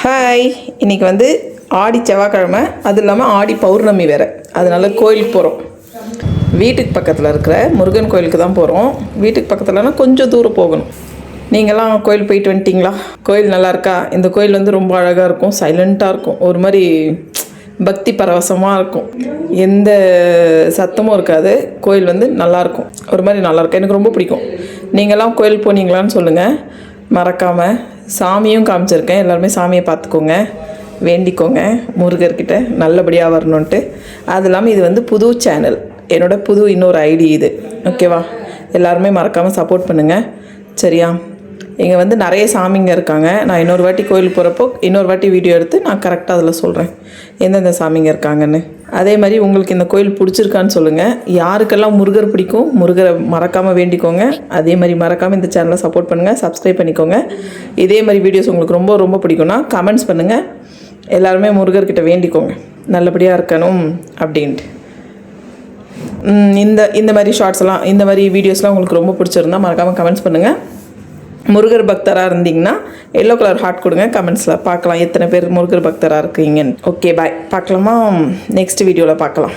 Hi, இன்றைக்கி வந்து ஆடி செவ்வாய்க்கிழமை, அது இல்லாமல் ஆடி பௌர்ணமி வேறு. அதனால் கோயிலுக்கு போகிறோம். வீட்டுக்கு பக்கத்தில் இருக்கிற முருகன் கோயிலுக்கு தான் போகிறோம். வீட்டுக்கு பக்கத்தில்னா கொஞ்சம் தூரம் போகணும். நீங்களாம் கோயில் போயிட்டு வந்துட்டிங்களா? கோயில் நல்லா இருக்கா? இந்த கோயில் வந்து ரொம்ப அழகாக இருக்கும், சைலண்ட்டாக இருக்கும், ஒரு மாதிரி பக்தி பரவசமாக இருக்கும், எந்த சத்தமும் இருக்காது. கோயில் வந்து நல்லாயிருக்கும், ஒரு மாதிரி நல்லாயிருக்கும், எனக்கு ரொம்ப பிடிக்கும். நீங்களாம் கோயில் போனீங்களான்னு சொல்லுங்கள் மறக்காமல். சாமியும் காமிச்சிருக்கேன், எல்லாருமே சாமியை பார்த்துக்கோங்க, வேண்டிக்கோங்க முருகர்கிட்ட நல்லபடியாக வரணுன்ட்டு. அது இல்லாமல் இது வந்து புது சேனல், என்னோடய புது இன்னொரு ஐடி இது, ஓகேவா? எல்லாருமே மறக்காமல் சப்போர்ட் பண்ணுங்கள், சரியா? இங்கே வந்து நிறைய சாமிங்க இருக்காங்க. நான் இன்னொரு வாட்டி கோயிலுக்கு போகிறப்போ இன்னொரு வாட்டி வீடியோ எடுத்து நான் கரெக்டாக அதில் சொல்கிறேன் எந்தெந்த சாமிங்க இருக்காங்கன்னு. அதே மாதிரி உங்களுக்கு இந்த கோயில் பிடிச்சிருக்கான்னு சொல்லுங்கள். யாருக்கெல்லாம் முருகர் பிடிக்கும், முருகரை மறக்காமல் வேண்டிக்கோங்க. அதே மாதிரி மறக்காமல் இந்த சேனலை சப்போர்ட் பண்ணுங்கள், சப்ஸ்கிரைப் பண்ணிக்கோங்க. இதே மாதிரி வீடியோஸ் உங்களுக்கு ரொம்ப ரொம்ப பிடிக்கும்னா கமெண்ட்ஸ் பண்ணுங்கள். எல்லாருமே முருகர்கிட்ட வேண்டிக்கோங்க நல்லபடியாக இருக்கணும் அப்படின்ட்டு. இந்த மாதிரி ஷார்ட்ஸ்லாம், இந்த மாதிரி வீடியோஸ்லாம் உங்களுக்கு ரொம்ப பிடிச்சிருந்தா மறக்காமல் கமெண்ட்ஸ் பண்ணுங்கள். முருகர் பக்தராக இருந்தீங்கன்னா எல்லோ கலர் ஹார்ட் கொடுங்க கமெண்ட்ஸில். பார்க்கலாம் எத்தனை பேர் முருகர் பக்தராக இருக்கீங்கன்னு. ஓகே, பாய். பார்க்கலாமா? நெக்ஸ்ட் வீடியோவில் பார்க்கலாம்.